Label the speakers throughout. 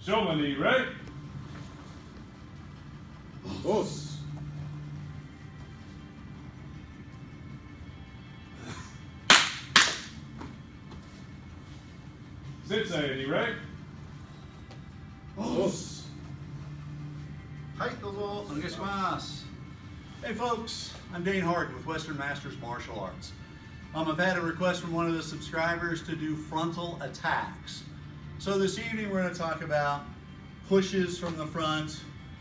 Speaker 1: Show my knee, right?
Speaker 2: Os.
Speaker 1: Sit side knee, right?
Speaker 2: Os.
Speaker 3: Hi, dozo. Onegaishimasu. Hey folks, I'm Dane Harden with Western Masters Martial Arts. I've had a request from one of the subscribers to do frontal attacks. So this evening we're going to talk about pushes from the front.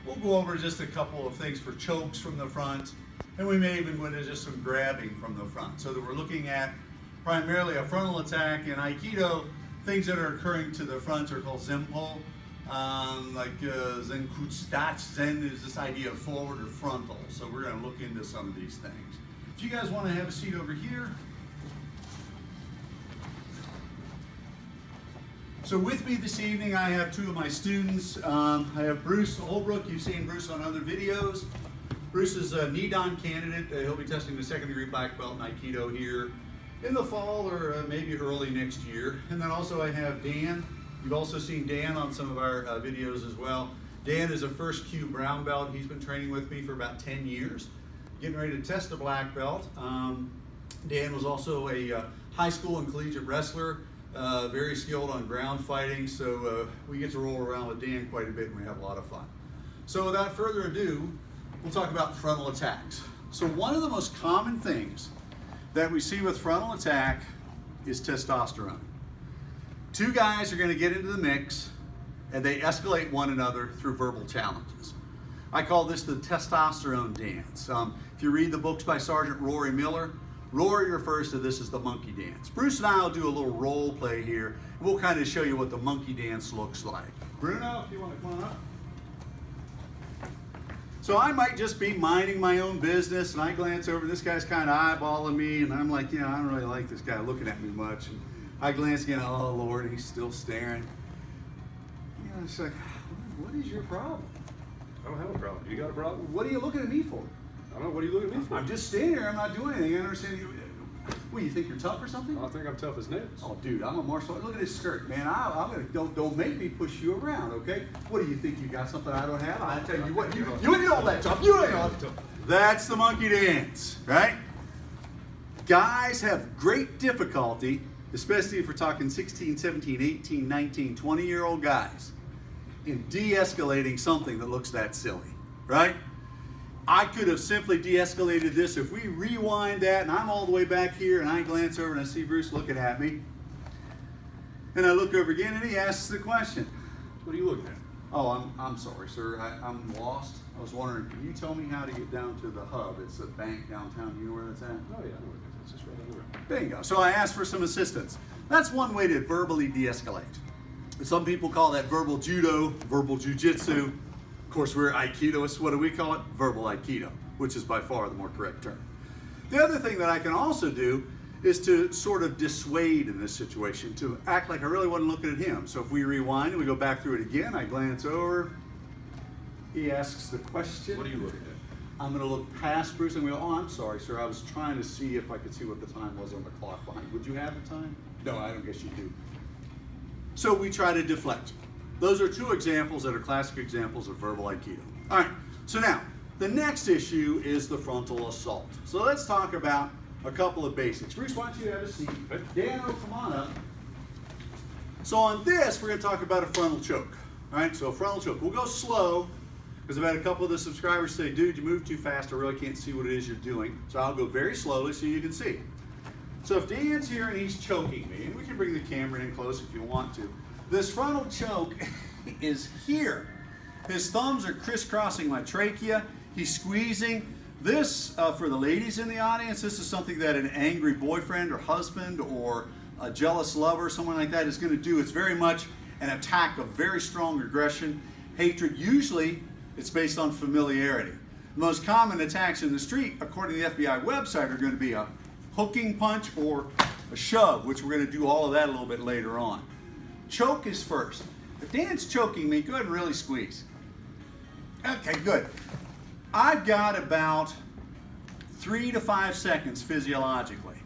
Speaker 3: We'll go over just a couple of things for chokes from the front, and we may even go into just some grabbing from the front. So that we're looking at primarily a frontal attack in aikido. Things that are occurring to the front are called Zenpo. Zen-Kutsutsu. Zen is this idea of forward or frontal. So we're going to look into some of these things. If you guys want to have a seat over here. So with me this evening, I have two of my students. I have Bruce Holbrook. You've seen Bruce on other videos. Bruce is a Nidan candidate. He'll be testing the second degree black belt in Aikido here in the fall or maybe early next year. And then also I have Dan. You've also seen Dan on some of our videos as well. Dan is a first Q brown belt. He's been training with me for about 10 years, getting ready to test a black belt. Dan was also a high school and collegiate wrestler, very skilled on ground fighting, so we get to roll around with Dan quite a bit and we have a lot of fun. So without further ado, we'll talk about frontal attacks. So one of the most common things that we see with frontal attack is testosterone. Two guys are going to get into the mix and they escalate one another through verbal challenges. I call this the testosterone dance. If you read the books by Sergeant Rory Miller, Rory refers to this as the monkey dance. Bruce and I will do a little role play here. We'll kind of show you what the monkey dance looks like. Bruno, if you want to come on up. So I might just be minding my own business and I glance over, this guy's kind of eyeballing me and I'm like, I don't really like this guy looking at me much. And I glance again, oh Lord, he's still staring. It's like, what is your problem?
Speaker 1: I don't have a problem. You got a problem?
Speaker 3: What are you looking at me for?
Speaker 1: I don't know. What are you looking at me for?
Speaker 3: I'm just standing here, I'm not doing anything. I understand you. What, you think you're tough or something?
Speaker 1: I think I'm tough as nails.
Speaker 3: Oh, dude, I'm a martial artist. Look at this skirt, man. I'm gonna don't make me push you around, okay? What do you think? You got something I don't have? I tell you what, you ain't all that tough. You ain't all that tough. That's the monkey dance, right? Guys have great difficulty, especially if we're talking 16, 17, 18, 19, 20-year-old guys, in de-escalating something that looks that silly, right? I could have simply de-escalated this if we rewind that and I'm all the way back here and I glance over and I see Bruce looking at me. And I look over again and he asks the question.
Speaker 1: What are you looking at?
Speaker 3: Oh, I'm sorry, sir. I'm lost. I was wondering, can you tell me how to get down to the hub? It's a bank downtown. Do you know where that's at?
Speaker 1: Oh, yeah, I know where it is. It's just right over there.
Speaker 3: Bingo. So I asked for some assistance. That's one way to verbally de-escalate. Some people call that verbal judo, verbal jujitsu. Of course, we're Aikidoists. What do we call it? Verbal Aikido, which is by far the more correct term. The other thing that I can also do is to sort of dissuade in this situation, to act like I really wasn't looking at him. So if we rewind and we go back through it again, I glance over. He asks the question.
Speaker 1: What are you looking at?
Speaker 3: I'm going to look past Bruce and go, oh, I'm sorry, sir. I was trying to see if I could see what the time was on the clock behind. Would you have the time? No, I don't guess you do. So we try to deflect. Those are two examples that are classic examples of verbal Aikido. All right, so now, the next issue is the frontal assault. So let's talk about a couple of basics. Bruce, why don't you have a seat? Dan, come on up. So on this, we're going to talk about a frontal choke. All right, so a frontal choke. We'll go slow, because I've had a couple of the subscribers say, dude, you move too fast. I really can't see what it is you're doing. So I'll go very slowly so you can see. So if Dan's here and he's choking me, and we can bring the camera in close if you want to, this frontal choke is here. His thumbs are crisscrossing my trachea. He's squeezing. This, for the ladies in the audience, this is something that an angry boyfriend or husband or a jealous lover, someone like that, is going to do. It's very much an attack of very strong aggression, hatred. Usually, it's based on familiarity. The most common attacks in the street, according to the FBI website, are going to be a hooking punch or a shove, which we're going to do all of that a little bit later on. Choke is first. If Dan's choking me, go ahead and really squeeze. Okay, good. I've got about 3 to 5 seconds physiologically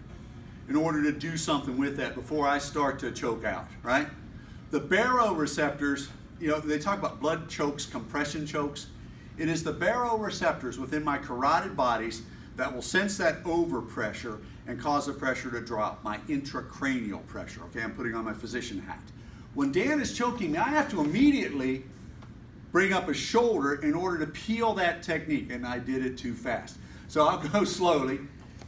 Speaker 3: in order to do something with that before I start to choke out, right? The baroreceptors you know, they talk about blood chokes, compression chokes. It is the baroreceptors within my carotid bodies that will sense that overpressure and cause the pressure to drop, my intracranial pressure. Okay, I'm putting on my physician hat. When Dan is choking me, I have to immediately bring up a shoulder in order to peel that technique, and I did it too fast. So I'll go slowly.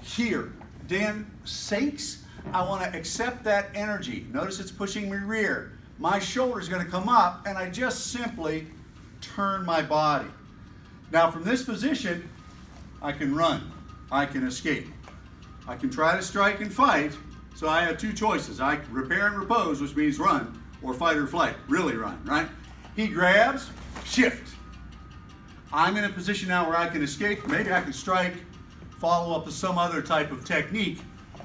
Speaker 3: Here, Dan sinks. I want to accept that energy. Notice it's pushing me rear. My shoulder's going to come up, and I just simply turn my body. Now from this position, I can run. I can escape. I can try to strike and fight, so I have two choices. I can repair and repose, which means run, or fight or flight, really run, right? He grabs, shift. I'm in a position now where I can escape. Maybe I can strike, follow up with some other type of technique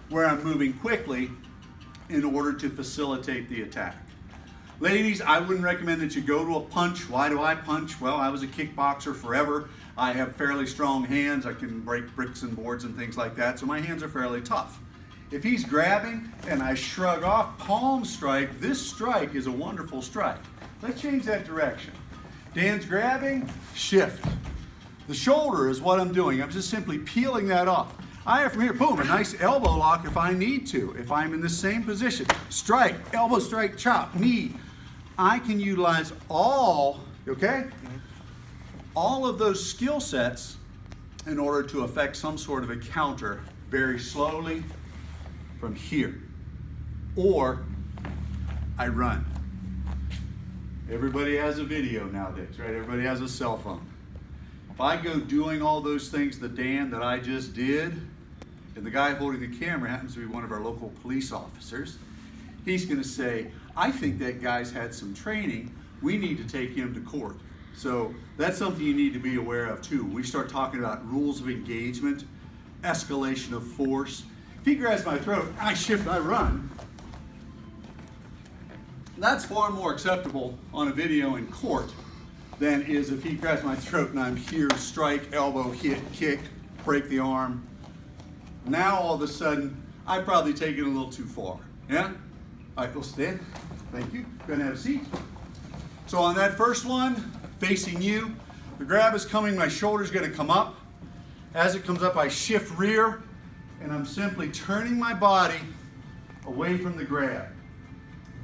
Speaker 3: where I'm moving quickly in order to facilitate the attack. Ladies, I wouldn't recommend that you go to a punch. Why do I punch? Well, I was a kickboxer forever. I have fairly strong hands. I can break bricks and boards and things like that, so my hands are fairly tough. If he's grabbing and I shrug off, palm strike, this strike is a wonderful strike. Let's change that direction. Dan's grabbing, shift. The shoulder is what I'm doing. I'm just simply peeling that off. I have from here, boom, a nice elbow lock if I need to. If I'm in the same position, strike, elbow strike, chop, knee. I can utilize all, okay? All of those skill sets in order to effect some sort of a counter very slowly from here. Or I run. Everybody has a video nowadays, right? Everybody has a cell phone. If I go doing all those things that I just did, and the guy holding the camera happens to be one of our local police officers, he's going to say, I think that guy's had some training. We need to take him to court. So that's something you need to be aware of too. We start talking about rules of engagement, escalation of force. If he grabs my throat, I shift, I run. That's far more acceptable on a video in court than is if he grabs my throat and I'm here, strike, elbow, hit, kick, break the arm. Now all of a sudden, I've probably taken it a little too far. Yeah? All right, we'll stand. Thank you. Go ahead and have a seat. So on that first one, facing you, the grab is coming, my shoulder's gonna come up. As it comes up, I shift rear, and I'm simply turning my body away from the grab.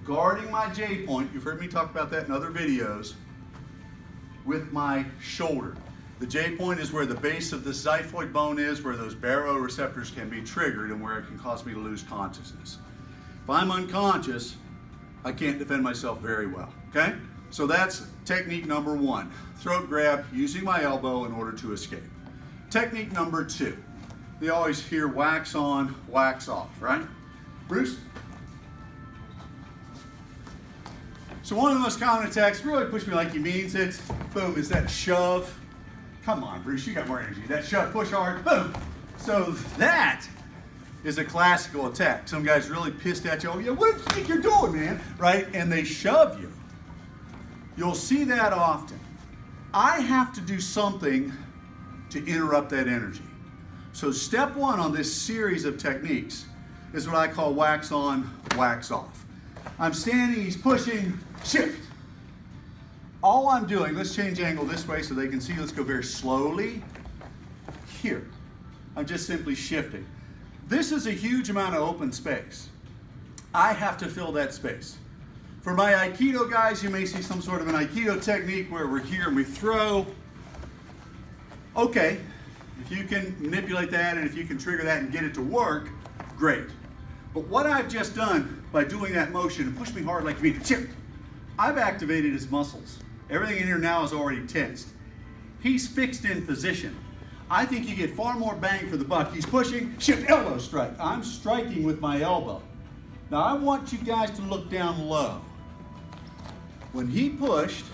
Speaker 3: Guarding my J point, you've heard me talk about that in other videos, with my shoulder. The J point is where the base of the xyphoid bone is, where those baroreceptors can be triggered and where it can cause me to lose consciousness. If I'm unconscious, I can't defend myself very well, okay? So that's technique number one, throat grab using my elbow in order to escape. Technique number two, they always hear wax on, wax off, right? Bruce? So one of the most common attacks, really push me like he means it, boom, is that shove. Come on, Bruce, you got more energy. That shove, push hard, boom. So that is a classical attack. Some guy's really pissed at you. Oh, yeah, what do you think you're doing, man? Right? And they shove you. You'll see that often. I have to do something to interrupt that energy. So step one on this series of techniques is what I call wax on, wax off. I'm standing, he's pushing, shift. All I'm doing, let's change angle this way so they can see. Let's go very slowly. Here. I'm just simply shifting. This is a huge amount of open space. I have to fill that space. For my aikido guys, you may see some sort of an aikido technique where we're here and we throw. Okay, if you can manipulate that and if you can trigger that and get it to work, great. But what I've just done by doing that motion and push me hard like me, shift, I've activated his muscles. Everything in here now is already tensed. He's fixed in position. I think you get far more bang for the buck. He's pushing, shift, elbow strike. I'm striking with my elbow. Now I want you guys to look down low. When he pushed,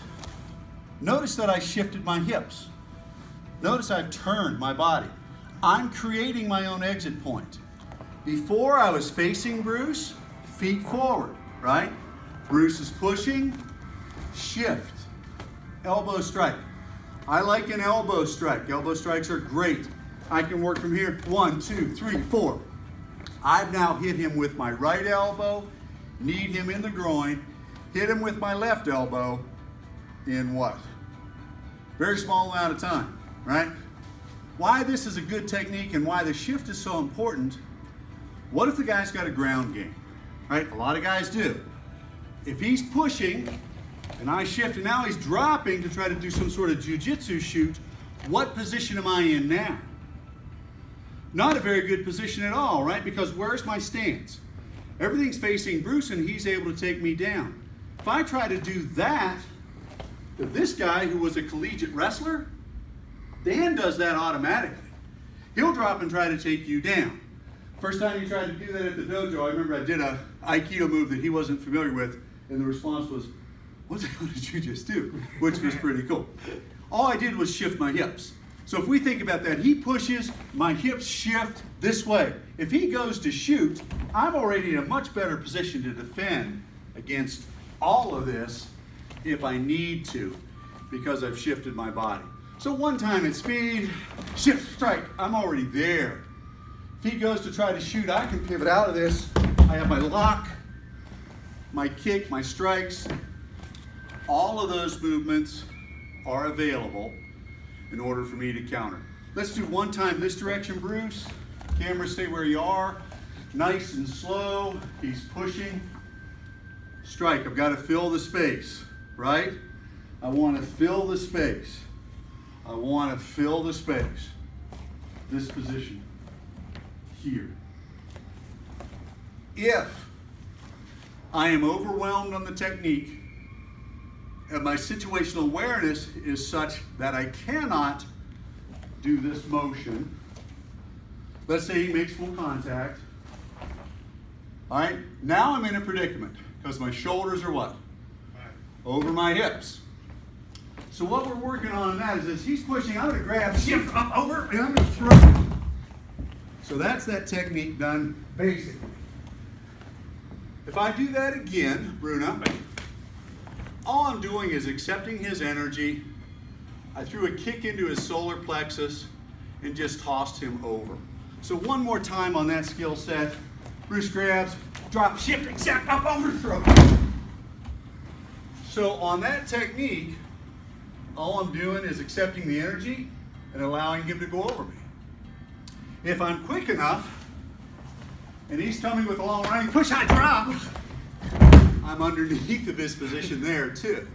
Speaker 3: notice that I shifted my hips. Notice I've turned my body. I'm creating my own exit point. Before I was facing Bruce, feet forward, right? Bruce is pushing, shift, elbow strike. I like an elbow strike. Elbow strikes are great. I can work from here, 1, 2, 3, 4. I've now hit him with my right elbow, kneed him in the groin, hit him with my left elbow, in what? Very small amount of time, right? Why this is a good technique and why the shift is so important, what if the guy's got a ground game, right? A lot of guys do. If he's pushing and I shift and now he's dropping to try to do some sort of jiu-jitsu shoot, what position am I in now? Not a very good position at all, right? Because where's my stance? Everything's facing Bruce and he's able to take me down. If I try to do that, to this guy who was a collegiate wrestler, Dan does that automatically. He'll drop and try to take you down. First time you tried to do that at the dojo, I remember I did a aikido move that he wasn't familiar with, and the response was, what the hell did you just do? Which was pretty cool. All I did was shift my hips. So if we think about that, he pushes, my hips shift this way. If he goes to shoot, I'm already in a much better position to defend against all of this if I need to, because I've shifted my body. So one time at speed, shift, strike, I'm already there. If he goes to try to shoot, I can pivot out of this. I have my lock, my kick, my strikes. All of those movements are available in order for me to counter. Let's do one time this direction, Bruce. Camera, stay where you are. Nice and slow. He's pushing. Strike. I've got to fill the space, right? I want to fill the space. I want to fill the space. This position here. If I am overwhelmed on the technique and my situational awareness is such that I cannot do this motion, let's say he makes full contact. All right, now I'm in a predicament because my shoulders are what? Over my hips. So what we're working on that is as he's pushing, I'm going to grab, shift up over, and I'm going to throw. So that's that technique done basically. If I do that again, Bruna, all I'm doing is accepting his energy. I threw a kick into his solar plexus and just tossed him over. So one more time on that skill set. Bruce grabs, drop, shift, accept, up, over, throw. So on that technique, all I'm doing is accepting the energy and allowing him to go over me. If I'm quick enough, and he's coming with a long running push, I drop, I'm underneath of his position there too.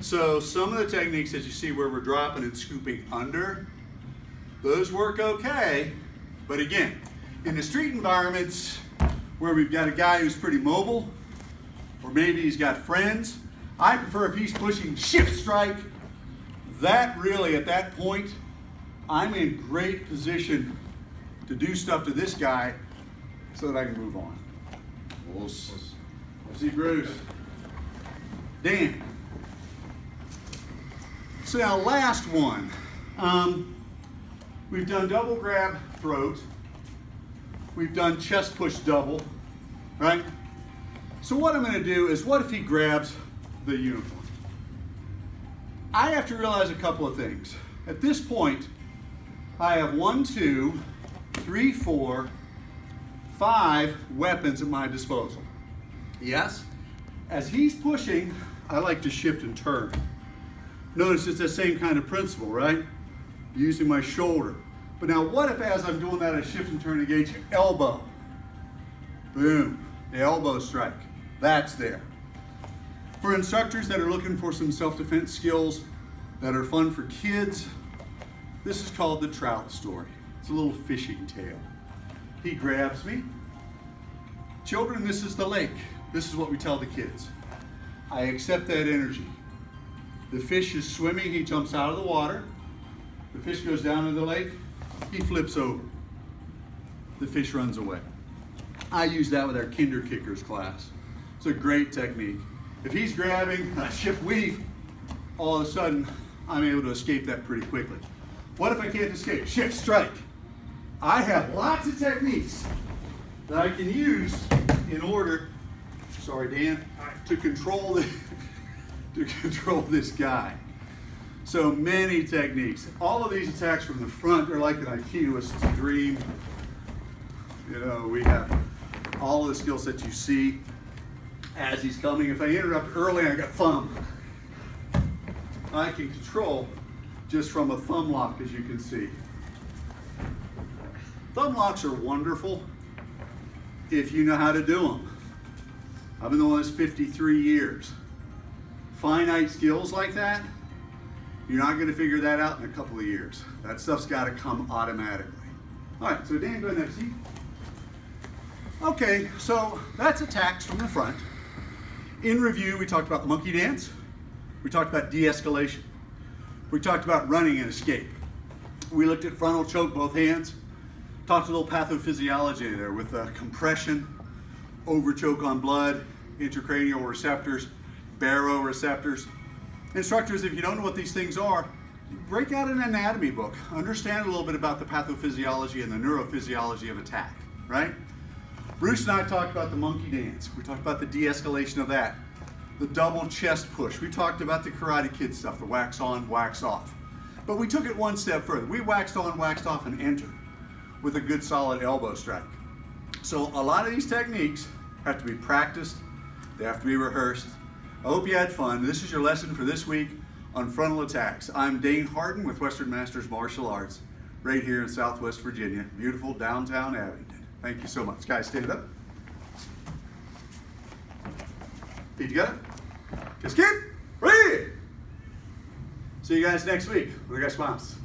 Speaker 3: So some of the techniques that you see where we're dropping and scooping under, those work okay, but again, in the street environments where we've got a guy who's pretty mobile, or maybe he's got friends, I prefer if he's pushing shift strike, that really at that point, I'm in great position to do stuff to this guy so that I can move on. We'll see Bruce. Dan. So now last one. We've done double grab throat. We've done chest push double, right? So what I'm going to do is, what if he grabs the uniform? I have to realize a couple of things. At this point, I have 1, 2, 3, 4, 5 weapons at my disposal. Yes? As he's pushing, I like to shift and turn. Notice it's the same kind of principle, right? Using my shoulder. But now what if as I'm doing that, I shift and turn, engage elbow. Boom, the elbow strike. That's there. For instructors that are looking for some self-defense skills that are fun for kids, this is called the trout story. It's a little fishing tale. He grabs me. Children, this is the lake. This is what we tell the kids. I accept that energy. The fish is swimming, he jumps out of the water. The fish goes down in the lake, he flips over. The fish runs away. I use that with our kinder kickers class. It's a great technique. If he's grabbing, I shift weave, all of a sudden, I'm able to escape that pretty quickly. What if I can't escape? Shift, strike. I have lots of techniques that I can use in order, sorry Dan, to control this guy. So many techniques. All of these attacks from the front are like an aikidoist's dream. You know, we have all of the skill sets you see as he's coming. If I interrupt early, I got thumb. I can control just from a thumb lock, as you can see. Thumb locks are wonderful if you know how to do them. I've been doing this 53 years. Finite skills like that, you're not going to figure that out in a couple of years. That stuff's got to come automatically. All right, so Dan, go ahead and have a seat. Okay, so that's attacks from the front. In review, we talked about monkey dance. We talked about de-escalation. We talked about running and escape. We looked at frontal choke, both hands. Talked a little pathophysiology there with compression, over choke on blood, intracranial receptors, baroreceptors. Instructors, if you don't know what these things are, break out an anatomy book. Understand a little bit about the pathophysiology and the neurophysiology of attack, right? Bruce and I talked about the monkey dance. We talked about the de-escalation of that. The double chest push. We talked about the Karate Kid stuff, the wax on, wax off. But we took it one step further. We waxed on, waxed off, and entered with a good solid elbow strike. So a lot of these techniques have to be practiced. They have to be rehearsed. I hope you had fun. This is your lesson for this week on frontal attacks. I'm Dane Harden with Western Masters Martial Arts right here in Southwest Virginia, beautiful downtown Abington. Thank you so much. Guys, stand up. Feet together. Kiss, keep. Ready. See you guys next week. Look at smiles.